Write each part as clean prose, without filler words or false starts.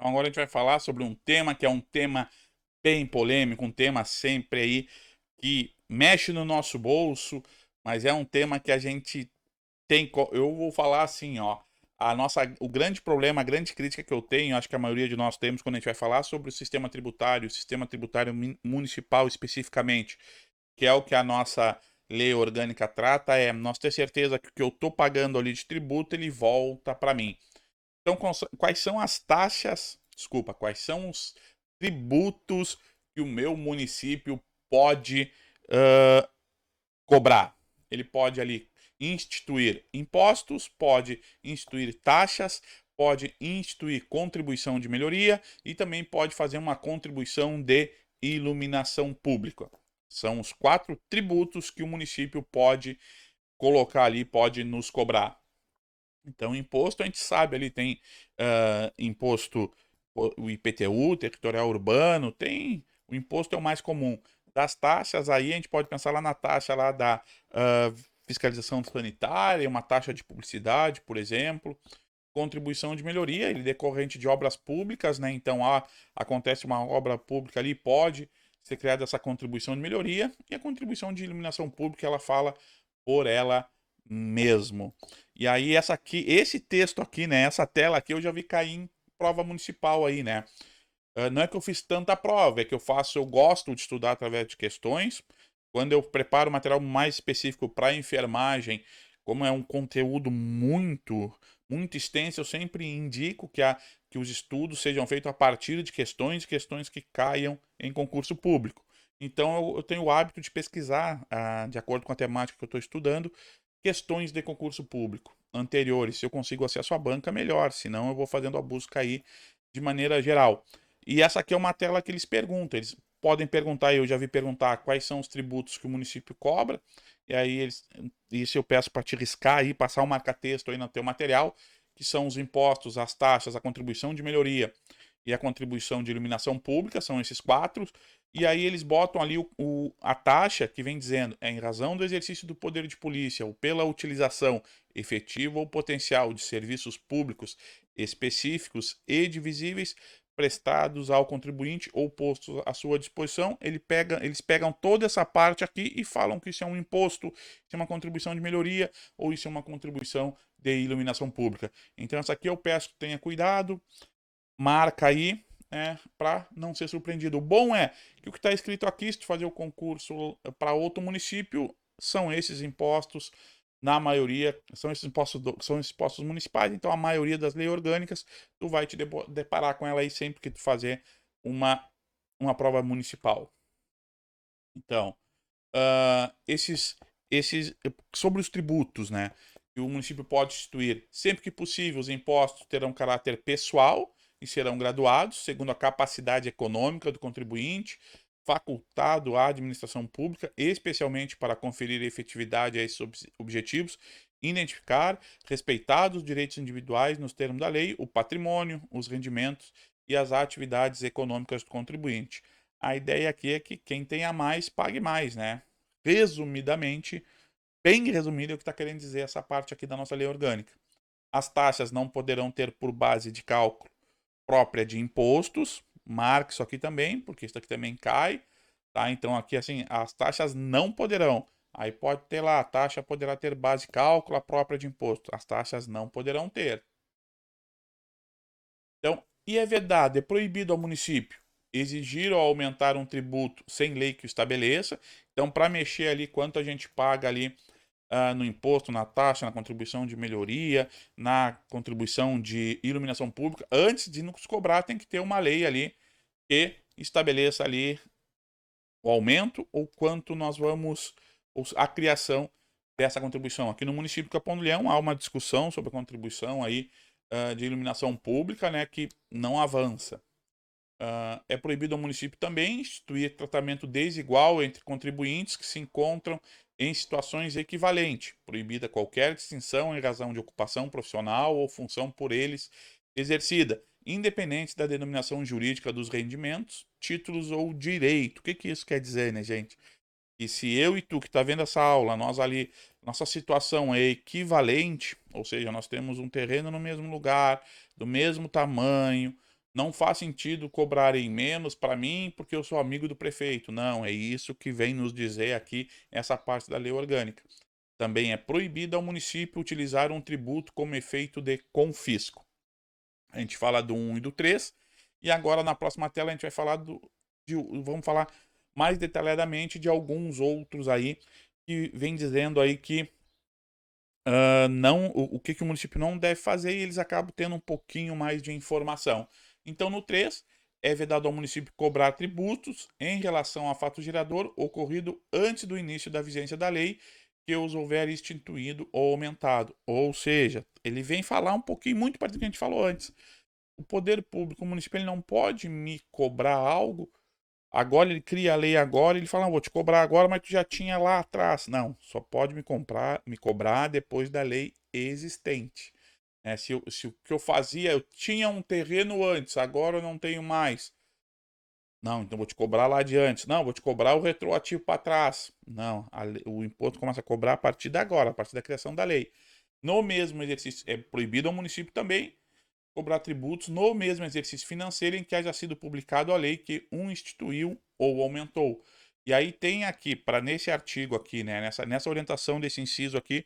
Então agora a gente vai falar sobre um tema que é um tema bem polêmico, um tema sempre aí que mexe no nosso bolso, mas é um tema que a gente tem. Eu vou falar assim, ó. O grande problema, a grande crítica que eu tenho, acho que a maioria de nós temos quando a gente vai falar sobre o sistema tributário municipal especificamente, que é o que a nossa lei orgânica trata, é nós ter certeza que o que eu estou pagando ali de tributo, ele volta para mim. Então, quais são as taxas, desculpa, quais são os tributos que o meu município pode uh, cobrar? Ele pode ali instituir impostos, pode instituir taxas, pode instituir contribuição de melhoria e também pode fazer uma contribuição de iluminação pública. São os 4 tributos que o município pode colocar ali, pode nos cobrar. Então, imposto, a gente sabe, ali tem imposto, o IPTU, territorial urbano, tem, o imposto é o mais comum. Das taxas, aí a gente pode pensar lá na taxa lá da fiscalização sanitária, uma taxa de publicidade, por exemplo, contribuição de melhoria, ele decorrente de obras públicas, né? Então, acontece uma obra pública ali, pode ser criada essa contribuição de melhoria, e a contribuição de iluminação pública, ela fala por ela mesmo. E aí esse texto aqui, né, essa tela aqui eu já vi cair em prova municipal aí, né? Não é que eu fiz tanta prova, é que eu gosto de estudar através de questões. Quando eu preparo material mais específico para enfermagem, como é um conteúdo muito extenso, eu sempre indico que os estudos sejam feitos a partir de questões que caiam em concurso público. Então eu tenho o hábito de pesquisar, de acordo com a temática que eu estou estudando, questões de concurso público anteriores. Se eu consigo acesso à banca, melhor. Senão eu vou fazendo a busca aí de maneira geral. E essa aqui é uma tela que eles perguntam. Eles podem perguntar, eu já vi perguntar quais são os tributos que o município cobra. E aí isso eu peço para te riscar aí, passar um marca-texto aí no teu material, que são os impostos, as taxas, a contribuição de melhoria e a contribuição de iluminação pública, são esses 4. E aí eles botam ali a taxa que vem dizendo, é em razão do exercício do poder de polícia ou pela utilização efetiva ou potencial de serviços públicos específicos e divisíveis prestados ao contribuinte ou postos à sua disposição, eles pegam toda essa parte aqui e falam que isso é um imposto, isso é uma contribuição de melhoria ou isso é uma contribuição de iluminação pública. Então essa aqui eu peço que tenha cuidado, marca aí, para não ser surpreendido. O bom é que o que está escrito aqui, se tu fazer o concurso para outro município, são esses impostos, na maioria, são esses impostos municipais, então a maioria das leis orgânicas, tu vai te deparar com ela aí sempre que tu fazer uma, uma prova municipal. Então, sobre os tributos, né? Que o município pode instituir sempre que possível, os impostos terão caráter pessoal e serão graduados segundo a capacidade econômica do contribuinte, facultado à administração pública, especialmente para conferir efetividade a esses objetivos, identificar, respeitados os direitos individuais nos termos da lei, o patrimônio, os rendimentos e as atividades econômicas do contribuinte. A ideia aqui é que quem tenha mais, pague mais, né? Resumidamente, bem resumido, é o que está querendo dizer essa parte aqui da nossa lei orgânica. As taxas não poderão ter por base de cálculo própria de impostos, marque isso aqui também, porque isso aqui também cai, tá? Então aqui assim, as taxas não poderão. Aí pode ter lá, a taxa poderá ter base de cálculo própria de imposto. As taxas não poderão ter. Então, e é vedado, é proibido ao município exigir ou aumentar um tributo sem lei que o estabeleça. Então, para mexer ali quanto a gente paga ali no imposto, na taxa, na contribuição de melhoria, na contribuição de iluminação pública, antes de nos cobrar, tem que ter uma lei ali que estabeleça ali o aumento ou quanto nós vamos, a criação dessa contribuição. Aqui no município de Capão do Leão há uma discussão sobre a contribuição aí de iluminação pública, né, que não avança. É proibido ao município também instituir tratamento desigual entre contribuintes que se encontram em situações equivalentes, proibida qualquer distinção em razão de ocupação profissional ou função por eles exercida, independente da denominação jurídica dos rendimentos, títulos ou direito. O que que isso quer dizer, né, gente? E se eu e tu que está vendo essa aula, nós ali, nossa situação é equivalente, ou seja, nós temos um terreno no mesmo lugar, do mesmo tamanho, não faz sentido cobrarem menos para mim porque eu sou amigo do prefeito. Não, é isso que vem nos dizer aqui essa parte da lei orgânica. Também é proibido ao município utilizar um tributo como efeito de confisco. A gente fala do 1 e do 3, e agora na próxima tela a gente vai falar vamos falar mais detalhadamente de alguns outros aí que vem dizendo aí que não, o que, que o município não deve fazer, e eles acabam tendo um pouquinho mais de informação. Então, no 3, é vedado ao município cobrar tributos em relação a fato gerador ocorrido antes do início da vigência da lei que os houver extinguido ou aumentado. Ou seja, ele vem falar um pouquinho, muito parecido com o que a gente falou antes. O poder público, o município, ele não pode me cobrar algo. Agora ele cria a lei agora, ele fala, vou te cobrar agora, mas tu já tinha lá atrás. Não, só pode me cobrar depois da lei existente. Se o que eu fazia, eu tinha um terreno antes, agora eu não tenho mais. Não, então vou te cobrar lá adiante. Não, vou te cobrar o retroativo para trás. Não, o imposto começa a cobrar a partir de agora, a partir da criação da lei. No mesmo exercício, é proibido ao município também cobrar tributos no mesmo exercício financeiro em que haja sido publicado a lei que um instituiu ou aumentou. E aí tem aqui, para nesse artigo aqui, né, nessa orientação desse inciso aqui,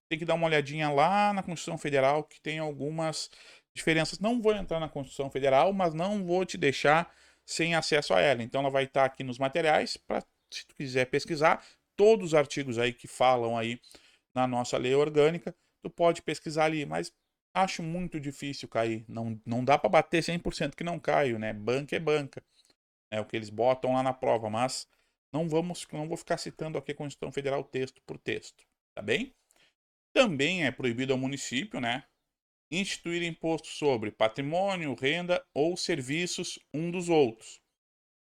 tem que dar uma olhadinha lá na Constituição Federal, que tem algumas diferenças. Não vou entrar na Constituição Federal, mas não vou te deixar sem acesso a ela. Então ela vai estar aqui nos materiais, para se tu quiser pesquisar, todos os artigos aí que falam aí na nossa lei orgânica, tu pode pesquisar ali, mas acho muito difícil cair. Não dá para bater 100% que não caio, né? Banca é banca. É o que eles botam lá na prova, mas não vou ficar citando aqui a Constituição Federal texto por texto, tá bem? Também é proibido ao município, né, instituir imposto sobre patrimônio, renda ou serviços um dos outros.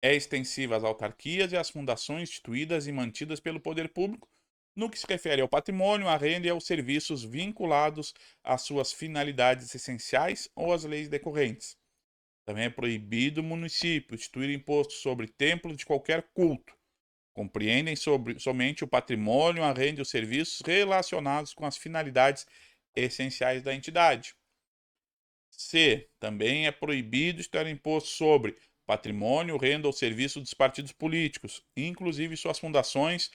É extensiva às autarquias e às fundações instituídas e mantidas pelo poder público, no que se refere ao patrimônio, à renda e aos serviços vinculados às suas finalidades essenciais ou às leis decorrentes. Também é proibido o município instituir imposto sobre templos de qualquer culto. Compreendem somente o patrimônio, a renda e os serviços relacionados com as finalidades essenciais da entidade. C. Também é proibido instituir imposto sobre patrimônio, renda ou serviço dos partidos políticos, inclusive suas fundações,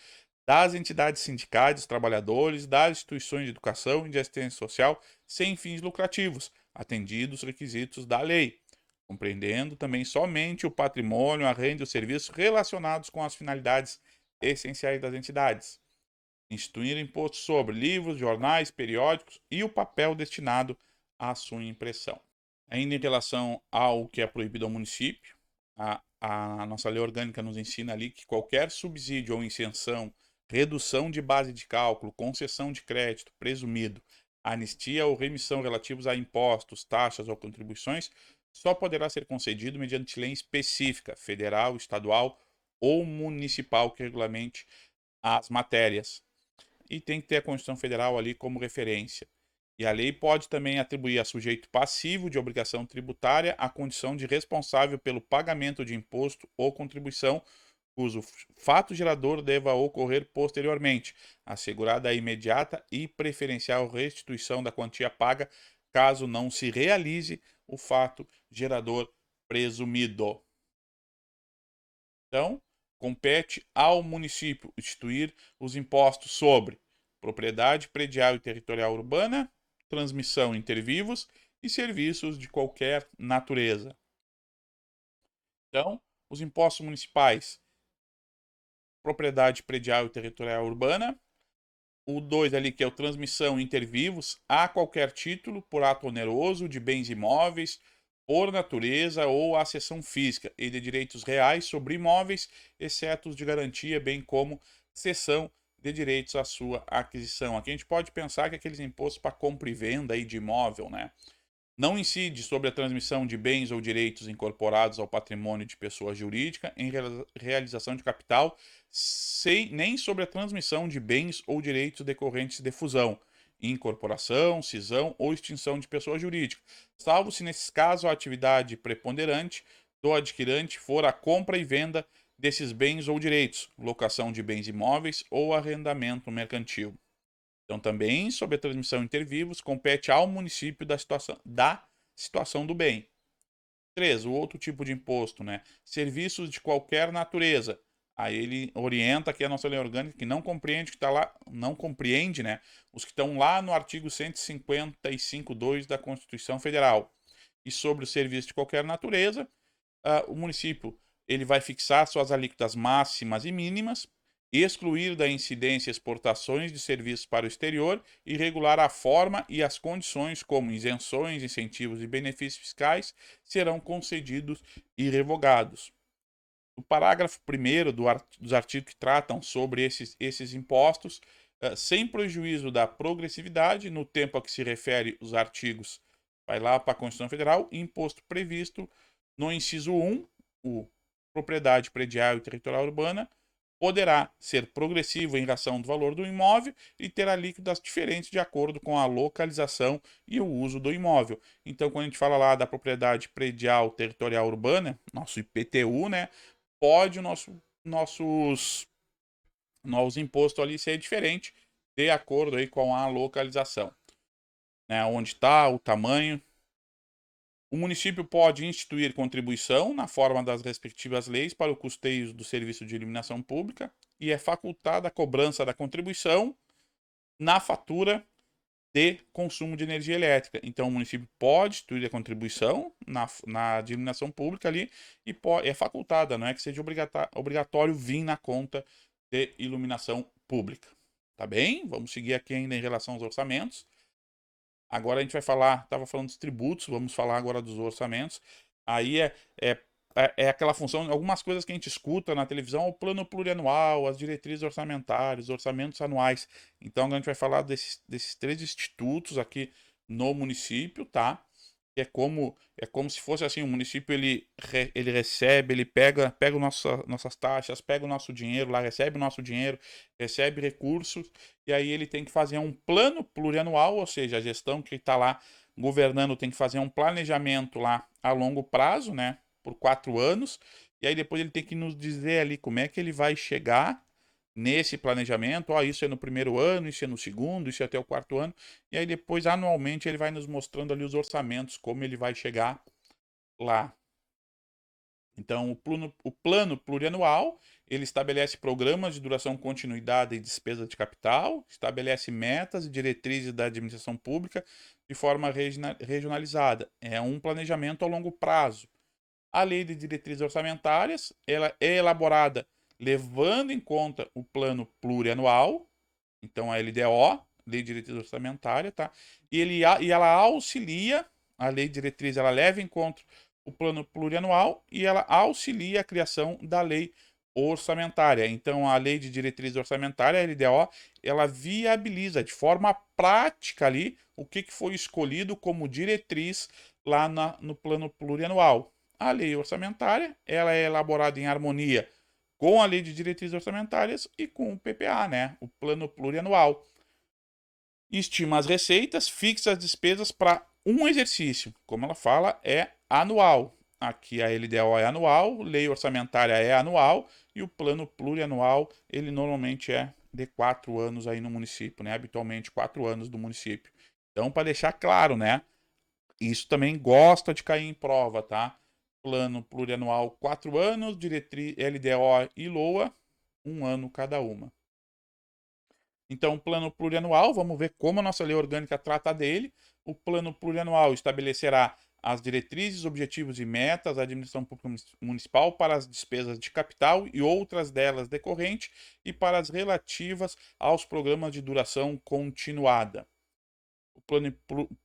das entidades sindicais, dos trabalhadores, das instituições de educação e de assistência social, sem fins lucrativos, atendidos os requisitos da lei, compreendendo também somente o patrimônio, a renda e os serviços relacionados com as finalidades essenciais das entidades. Instituir imposto sobre livros, jornais, periódicos e o papel destinado à sua impressão. Ainda em relação ao que é proibido ao município, a nossa lei orgânica nos ensina ali que qualquer subsídio ou isenção, redução de base de cálculo, concessão de crédito presumido, anistia ou remissão relativos a impostos, taxas ou contribuições só poderá ser concedido mediante lei específica, federal, estadual ou municipal que regulamente as matérias. E tem que ter a Constituição Federal ali como referência. E a lei pode também atribuir a sujeito passivo de obrigação tributária a condição de responsável pelo pagamento de imposto ou contribuição, cujo fato gerador deva ocorrer posteriormente, assegurada a imediata e preferencial restituição da quantia paga, caso não se realize o fato gerador presumido. Então, compete ao município instituir os impostos sobre propriedade predial e territorial urbana, transmissão intervivos e serviços de qualquer natureza. Então, os impostos municipais, propriedade predial e territorial urbana, o 2 ali que é o transmissão intervivos a qualquer título por ato oneroso de bens imóveis, por natureza ou a cessão física e de direitos reais sobre imóveis, exceto os de garantia, bem como cessão de direitos à sua aquisição. Aqui a gente pode pensar que aqueles impostos para compra e venda aí de imóvel, né? Não incide sobre a transmissão de bens ou direitos incorporados ao patrimônio de pessoa jurídica em realização de capital, nem sobre a transmissão de bens ou direitos decorrentes de fusão, incorporação, cisão ou extinção de pessoa jurídica, salvo se nesses casos a atividade preponderante do adquirente for a compra e venda desses bens ou direitos, locação de bens imóveis ou arrendamento mercantil. Então, também, sobre a transmissão inter vivos, compete ao município da situação do bem. 3, o outro tipo de imposto, né? Serviços de qualquer natureza. Aí ele orienta aqui a nossa lei orgânica que não compreende que está lá, não compreende, né? Os que estão lá no artigo 155.2 da Constituição Federal. E sobre o serviço de qualquer natureza, o município ele vai fixar suas alíquotas máximas e mínimas, excluir da incidência exportações de serviços para o exterior e regular a forma e as condições como isenções, incentivos e benefícios fiscais serão concedidos e revogados. O parágrafo 1º dos artigos que tratam sobre esses impostos, sem prejuízo da progressividade, no tempo a que se refere os artigos, vai lá para a Constituição Federal, imposto previsto no inciso 1, o propriedade predial e territorial urbana, poderá ser progressivo em relação do valor do imóvel e ter alíquotas diferentes de acordo com a localização e o uso do imóvel. Então, quando a gente fala lá da propriedade predial territorial urbana, nosso IPTU, né, pode nossos impostos ali ser diferente de acordo aí com a localização, né, onde está, o tamanho. O município pode instituir contribuição na forma das respectivas leis para o custeio do serviço de iluminação pública e é facultada a cobrança da contribuição na fatura de consumo de energia elétrica. Então, o município pode instituir a contribuição de iluminação pública ali e é facultada, não é que seja obrigatório vir na conta de iluminação pública. Tá bem? Vamos seguir aqui ainda em relação aos orçamentos. Agora a gente vai falar, estava falando dos tributos, vamos falar agora dos orçamentos. Aí é aquela função, algumas coisas que a gente escuta na televisão, o plano plurianual, as diretrizes orçamentárias, os orçamentos anuais. Então a gente vai falar desses 3 institutos aqui no município, tá? É como se fosse assim, o município ele recebe, ele pega nossas taxas, pega o nosso dinheiro lá, recebe o nosso dinheiro, recebe recursos, e aí ele tem que fazer um plano plurianual, ou seja, a gestão que está lá governando tem que fazer um planejamento lá a longo prazo, né, por 4 anos, e aí depois ele tem que nos dizer ali como é que ele vai chegar nesse planejamento, ó, isso é no primeiro ano, isso é no segundo, isso é até o 4º ano, e aí depois anualmente ele vai nos mostrando ali os orçamentos, como ele vai chegar lá. Então, o plano plurianual, ele estabelece programas de duração, continuidade e despesa de capital, estabelece metas e diretrizes da administração pública de forma regionalizada. É um planejamento a longo prazo. A lei de diretrizes orçamentárias, ela é elaborada levando em conta o plano plurianual, então a LDO, Lei de Diretriz Orçamentária, tá? E ela auxilia, a Lei de Diretriz, ela leva em conta o plano plurianual e ela auxilia a criação da lei orçamentária. Então, a Lei de Diretriz Orçamentária, a LDO, ela viabiliza de forma prática ali o que foi escolhido como diretriz lá no plano plurianual. A lei orçamentária, ela é elaborada em harmonia com a lei de diretrizes orçamentárias e com o PPA, né, o plano plurianual. Estima as receitas, fixa as despesas para um exercício. Como ela fala, é anual. Aqui a LDO é anual, lei orçamentária é anual e o plano plurianual, ele normalmente é de 4 anos aí no município, né? Habitualmente 4 anos do município. Então, para deixar claro, né? Isso também gosta de cair em prova, tá? Plano plurianual 4 anos, diretriz LDO e LOA 1 ano cada uma. Então, o plano plurianual, vamos ver como a nossa lei orgânica trata dele. O plano plurianual estabelecerá as diretrizes, objetivos e metas da administração pública municipal para as despesas de capital e outras delas decorrentes e para as relativas aos programas de duração continuada. O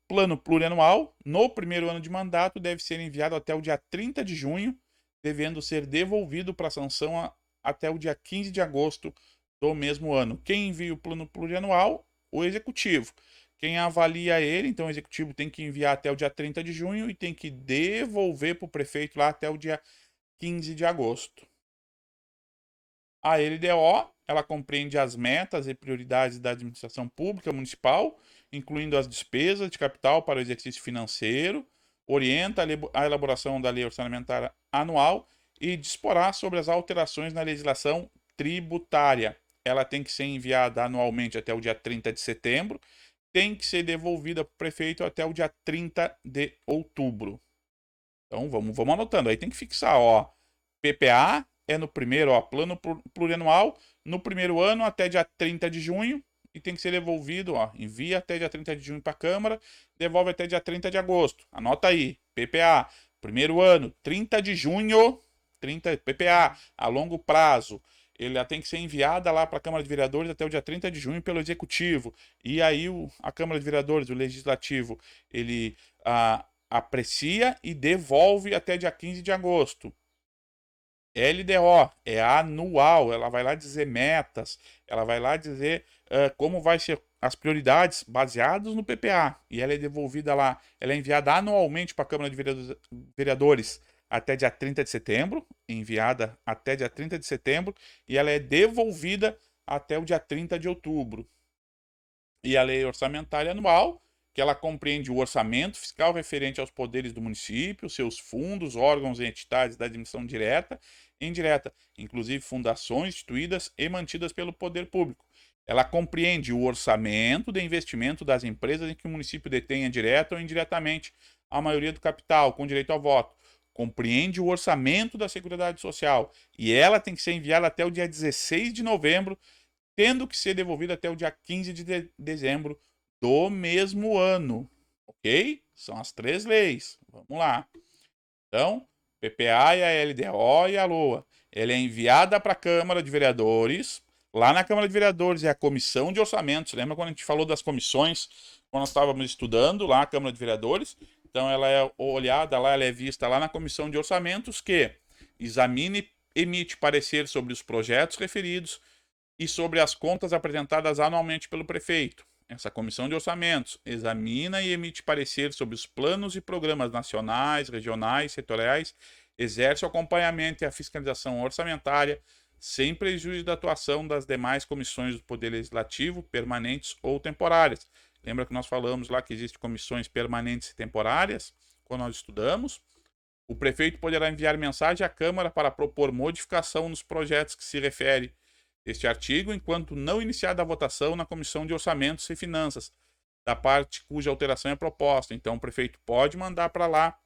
plano plurianual, no primeiro ano de mandato, deve ser enviado até o dia 30 de junho, devendo ser devolvido para sanção até o dia 15 de agosto do mesmo ano. Quem envia o plano plurianual? O executivo. Quem avalia ele, então o executivo tem que enviar até o dia 30 de junho e tem que devolver para o prefeito lá até o dia 15 de agosto. A LDO, ela compreende as metas e prioridades da administração pública municipal, incluindo as despesas de capital para o exercício financeiro, orienta a elaboração da lei orçamentária anual e disporá sobre as alterações na legislação tributária. Ela tem que ser enviada anualmente até o dia 30 de setembro, tem que ser devolvida para o prefeito até o dia 30 de outubro. Então vamos anotando. Aí tem que fixar, ó. PPA é no primeiro, ó, plano plurianual, no primeiro ano até dia 30 de junho, e tem que ser devolvido, ó, envia até dia 30 de junho para a Câmara, devolve até dia 30 de agosto. Anota aí, PPA, primeiro ano, 30 de junho, 30 PPA, a longo prazo. Ele tem que ser enviada lá para a Câmara de Vereadores até o dia 30 de junho pelo Executivo. E aí a Câmara de Vereadores, o Legislativo, ele aprecia e devolve até dia 15 de agosto. LDO é anual, ela vai lá dizer metas, ela vai lá dizer como vai ser as prioridades baseadas no PPA. E ela é devolvida lá, ela é enviada anualmente para a Câmara de Vereadores até dia 30 de setembro, enviada até dia 30 de setembro, e ela é devolvida até o dia 30 de outubro. E a lei orçamentária anual, que ela compreende o orçamento fiscal referente aos poderes do município, seus fundos, órgãos e entidades da administração direta e indireta, inclusive fundações instituídas e mantidas pelo poder público. Ela compreende o orçamento de investimento das empresas em que o município detenha direta ou indiretamente a maioria do capital, com direito ao voto. Compreende o orçamento da Seguridade Social e ela tem que ser enviada até o dia 16 de novembro, tendo que ser devolvida até o dia 15 de dezembro do mesmo ano. Ok? São as três leis. Vamos lá. Então, PPA e a LDO e a LOA. Ela é enviada para a Câmara de Vereadores. Lá na Câmara de Vereadores é a Comissão de Orçamentos. Lembra quando a gente falou das comissões, quando nós estávamos estudando lá a Câmara de Vereadores? Então, ela é olhada lá, ela é vista lá na Comissão de Orçamentos, que examina e emite parecer sobre os projetos referidos e sobre as contas apresentadas anualmente pelo prefeito. Essa comissão de orçamentos examina e emite parecer sobre os planos e programas nacionais, regionais, setoriais, exerce o acompanhamento e a fiscalização orçamentária, sem prejuízo da atuação das demais comissões do Poder Legislativo, permanentes ou temporárias. Lembra que nós falamos lá que existem comissões permanentes e temporárias, quando nós estudamos? O prefeito poderá enviar mensagem à Câmara para propor modificação nos projetos que se refere este artigo, enquanto não iniciada a votação na Comissão de Orçamentos e Finanças, da parte cuja alteração é proposta. Então, o prefeito pode mandar para lá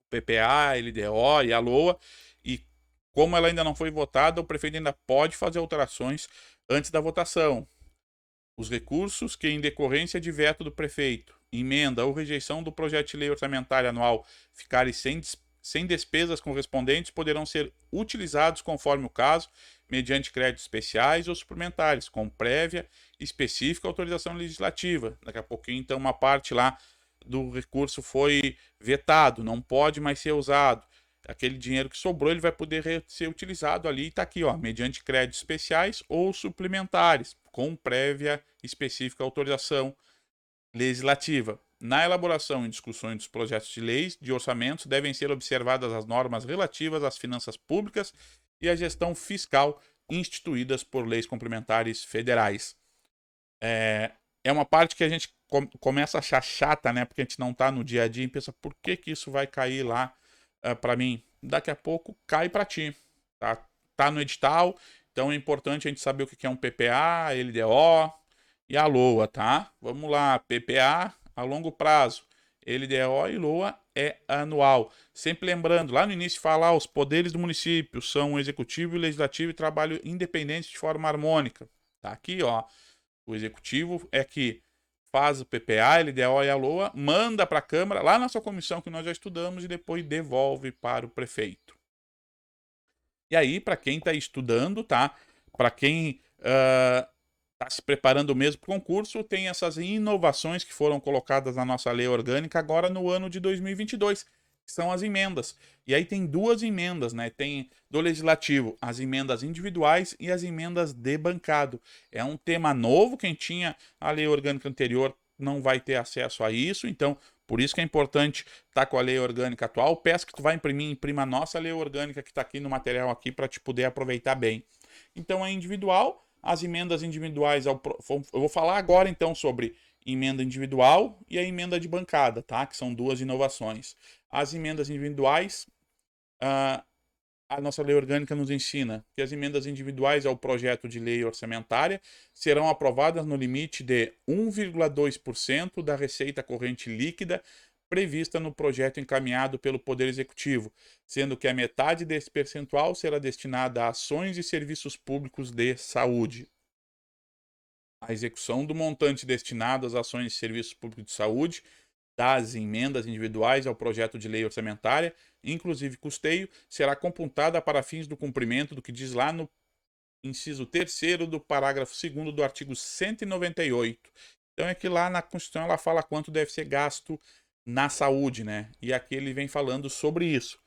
o PPA, LDO e a LOA, e como ela ainda não foi votada, o prefeito ainda pode fazer alterações antes da votação. Os recursos que, em decorrência de veto do prefeito, emenda ou rejeição do projeto de lei orçamentária anual ficarem sem despesas correspondentes, poderão ser utilizados conforme o caso, mediante créditos especiais ou suplementares, com prévia e específica autorização legislativa. Daqui a pouquinho, então, uma parte lá do recurso foi vetado, não pode mais ser usado. Aquele dinheiro que sobrou, ele vai poder ser utilizado ali, está aqui, ó, mediante créditos especiais ou suplementares, com prévia específica autorização legislativa. Na elaboração e discussões dos projetos de leis de orçamentos, devem ser observadas as normas relativas às finanças públicas e à gestão fiscal instituídas por leis complementares federais. É uma parte que a gente começa a achar chata, né? Porque a gente não está no dia a dia e pensa, por que que isso vai cair lá para mim? Daqui a pouco cai para ti. Tá no edital, então é importante a gente saber o que é um PPA, LDO e a LOA, tá? Vamos lá, PPA a longo prazo, LDO e LOA é anual. Sempre lembrando, lá no início falar os poderes do município são o executivo, o legislativo e trabalho independente de forma harmônica. Tá aqui, ó. O executivo é que faz o PPA, LDO e a LOA, manda para a Câmara, lá na sua comissão que nós já estudamos, e depois devolve para o prefeito. E aí, para quem está estudando, tá? Para quem está se preparando mesmo para o concurso, tem essas inovações que foram colocadas na nossa lei orgânica agora no ano de 2022, que são as emendas. E aí tem duas emendas, né? Tem do Legislativo as emendas individuais e as emendas de bancado. É um tema novo, quem tinha a lei orgânica anterior não vai ter acesso a isso, então por isso que é importante estar com a lei orgânica atual. Peço que tu vá imprimir, imprima a nossa lei orgânica que está aqui no material aqui para te poder aproveitar bem. Então é individual, as emendas individuais, eu vou falar agora então sobre emenda individual e a emenda de bancada, tá? Que são duas inovações. As emendas individuais, a nossa lei orgânica nos ensina que as emendas individuais ao projeto de lei orçamentária serão aprovadas no limite de 1,2% da receita corrente líquida prevista no projeto encaminhado pelo Poder Executivo, sendo que a metade desse percentual será destinada a ações e serviços públicos de saúde. A execução do montante destinado às ações e serviços públicos de saúde das emendas individuais ao projeto de lei orçamentária, inclusive custeio, será computada para fins do cumprimento do que diz lá no inciso 3º do parágrafo 2º do artigo 198. Então é que lá na Constituição ela fala quanto deve ser gasto na saúde, né? E aqui ele vem falando sobre isso.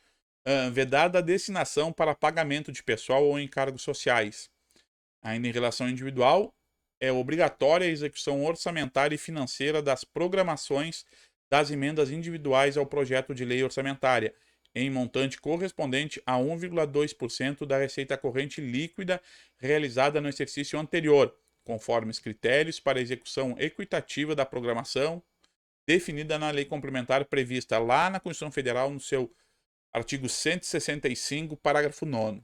Vedada a destinação para pagamento de pessoal ou encargos sociais. Ainda em relação individual, é obrigatória a execução orçamentária e financeira das programações das emendas individuais ao projeto de lei orçamentária, em montante correspondente a 1,2% da receita corrente líquida realizada no exercício anterior, conforme os critérios para execução equitativa da programação definida na lei complementar prevista lá na Constituição Federal no seu artigo 165, parágrafo 9º.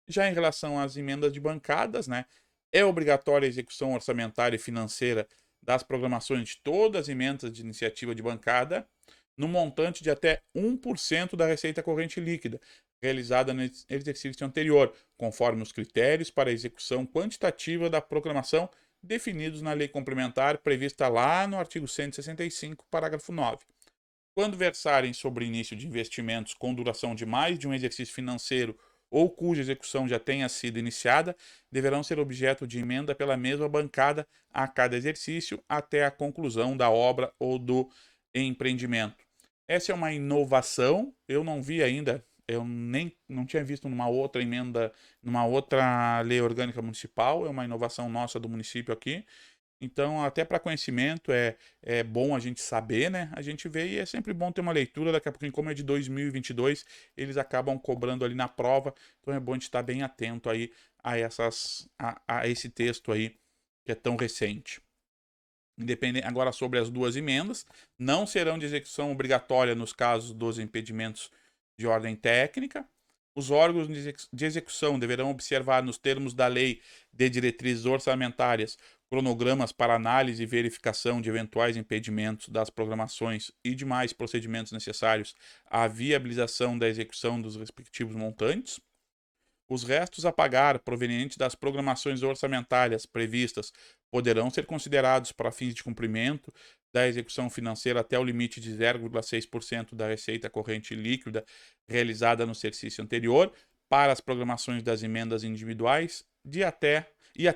Já em relação às emendas de bancadas, né, é obrigatória a execução orçamentária e financeira das programações de todas as emendas de iniciativa de bancada, no montante de até 1% da receita corrente líquida, realizada no exercício anterior, conforme os critérios para a execução quantitativa da programação definidos na lei complementar prevista lá no artigo 165, parágrafo 9. Quando versarem sobre início de investimentos com duração de mais de um exercício financeiro ou cuja execução já tenha sido iniciada, deverão ser objeto de emenda pela mesma bancada a cada exercício até a conclusão da obra ou do empreendimento. Essa é uma inovação, eu não vi ainda, eu nem não tinha visto numa outra emenda, numa outra lei orgânica municipal, é uma inovação nossa do município aqui. Então, até para conhecimento é bom a gente saber, né? A gente vê e é sempre bom ter uma leitura. Daqui a pouquinho, como é de 2022, eles acabam cobrando ali na prova. Então, é bom a gente estar bem atento aí a esse texto aí, que é tão recente. Agora, sobre as duas emendas, não serão de execução obrigatória nos casos dos impedimentos de ordem técnica. Os órgãos de execução deverão observar, nos termos da Lei de Diretrizes Orçamentárias, cronogramas para análise e verificação de eventuais impedimentos das programações e demais procedimentos necessários à viabilização da execução dos respectivos montantes. Os restos a pagar provenientes das programações orçamentárias previstas poderão ser considerados para fins de cumprimento da execução financeira até o limite de 0,6% da receita corrente líquida realizada no exercício anterior, para as programações das emendas individuais e até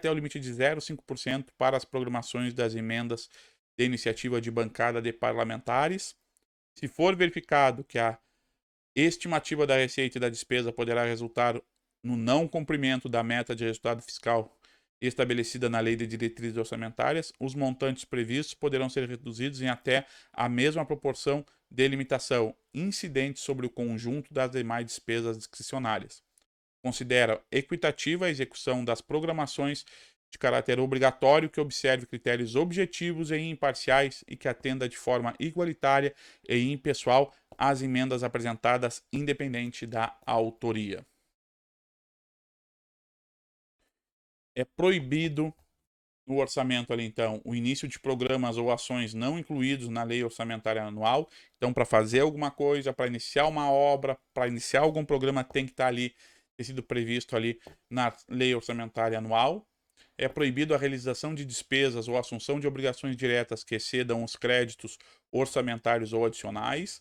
o limite de 0,5% para as programações das emendas de iniciativa de bancada de parlamentares. Se for verificado que a estimativa da receita e da despesa poderá resultar no não cumprimento da meta de resultado fiscal estabelecida na Lei de Diretrizes Orçamentárias, os montantes previstos poderão ser reduzidos em até a mesma proporção de limitação incidente sobre o conjunto das demais despesas discricionárias. Considera equitativa a execução das programações de caráter obrigatório que observe critérios objetivos e imparciais e que atenda de forma igualitária e impessoal às emendas apresentadas independente da autoria. É proibido no orçamento ali, então, o início de programas ou ações não incluídos na lei orçamentária anual. Então, para fazer alguma coisa, para iniciar uma obra, para iniciar algum programa, tem que estar ali, ter sido previsto ali na lei orçamentária anual. É proibido a realização de despesas ou assunção de obrigações diretas que excedam os créditos orçamentários ou adicionais.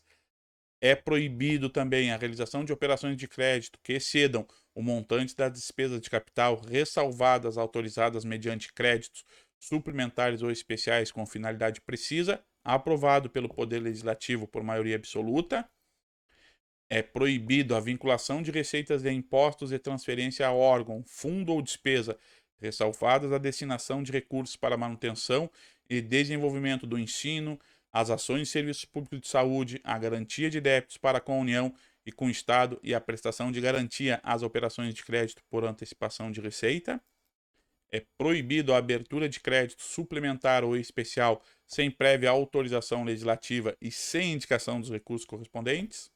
É proibido também a realização de operações de crédito que excedam o montante das despesas de capital ressalvadas autorizadas mediante créditos suplementares ou especiais com finalidade precisa, aprovado pelo Poder Legislativo por maioria absoluta. É proibido a vinculação de receitas de impostos e transferência a órgão, fundo ou despesa, ressalvadas a destinação de recursos para manutenção e desenvolvimento do ensino, as ações de serviços públicos de saúde, a garantia de débitos para com a União e com o Estado e a prestação de garantia às operações de crédito por antecipação de receita. É proibido a abertura de crédito suplementar ou especial sem prévia autorização legislativa e sem indicação dos recursos correspondentes.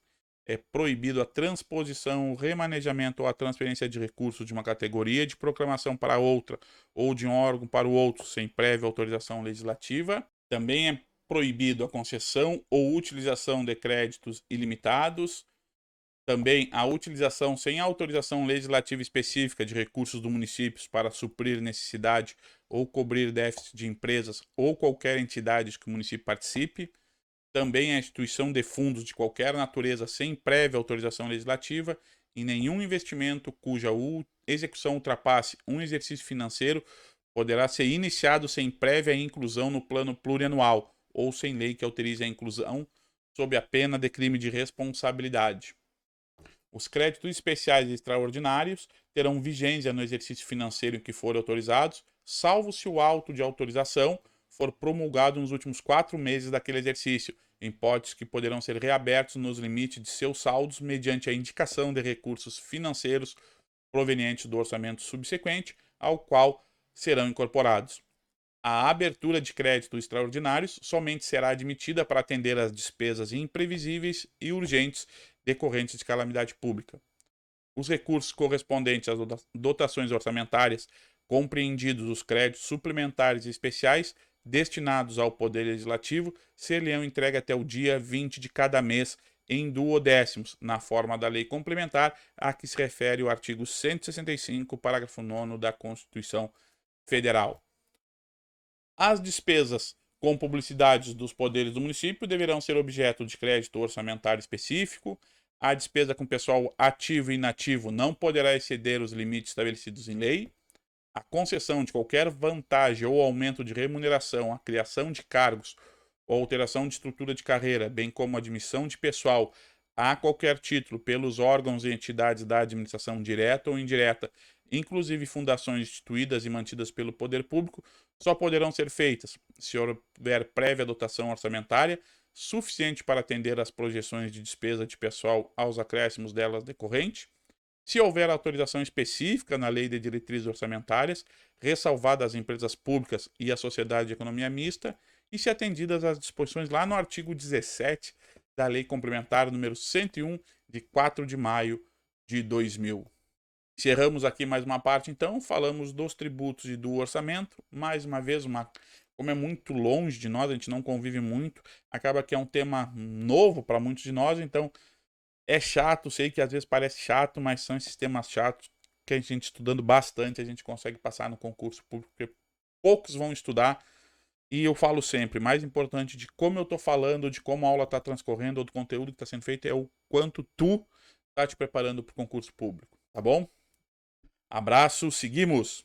É proibido a transposição, o remanejamento ou a transferência de recursos de uma categoria de proclamação para outra ou de um órgão para o outro sem prévia autorização legislativa. Também é proibido a concessão ou utilização de créditos ilimitados. Também a utilização sem autorização legislativa específica de recursos do município para suprir necessidade ou cobrir déficit de empresas ou qualquer entidade que o município participe. Também a instituição de fundos de qualquer natureza sem prévia autorização legislativa e nenhum investimento cuja execução ultrapasse um exercício financeiro poderá ser iniciado sem prévia inclusão no plano plurianual ou sem lei que autorize a inclusão sob a pena de crime de responsabilidade. Os créditos especiais e extraordinários terão vigência no exercício financeiro em que forem autorizados, salvo se o auto de autorização for promulgado nos últimos 4 meses daquele exercício, em hipóteses que poderão ser reabertos nos limites de seus saldos mediante a indicação de recursos financeiros provenientes do orçamento subsequente, ao qual serão incorporados. A abertura de créditos extraordinários somente será admitida para atender às despesas imprevisíveis e urgentes decorrentes de calamidade pública. Os recursos correspondentes às dotações orçamentárias, compreendidos os créditos suplementares e especiais destinados ao Poder Legislativo, ser-lhe-ão entregue até o dia 20 de cada mês em duodécimos, na forma da lei complementar a que se refere o artigo 165, parágrafo 9º da Constituição Federal. As despesas com publicidades dos poderes do município deverão ser objeto de crédito orçamentário específico. A despesa com pessoal ativo e inativo não poderá exceder os limites estabelecidos em lei. A concessão de qualquer vantagem ou aumento de remuneração, a criação de cargos ou alteração de estrutura de carreira, bem como a admissão de pessoal a qualquer título pelos órgãos e entidades da administração direta ou indireta, inclusive fundações instituídas e mantidas pelo poder público, só poderão ser feitas se houver prévia dotação orçamentária suficiente para atender às projeções de despesa de pessoal aos acréscimos delas decorrente, se houver autorização específica na Lei de Diretrizes Orçamentárias, ressalvadas as empresas públicas e a sociedade de economia mista, e se atendidas as disposições lá no artigo 17 da Lei Complementar número 101, de 4 de maio de 2000. Encerramos aqui mais uma parte, então, falamos dos tributos e do orçamento. Mais uma vez, como é muito longe de nós, a gente não convive muito, acaba que é um tema novo para muitos de nós, então é chato, sei que às vezes parece chato, mas são esses temas chatos que a gente estudando bastante, a gente consegue passar no concurso público, porque poucos vão estudar. E eu falo sempre, mais importante de como eu estou falando, de como a aula está transcorrendo, ou do conteúdo que está sendo feito, é o quanto tu está te preparando para o concurso público, tá bom? Abraço, seguimos!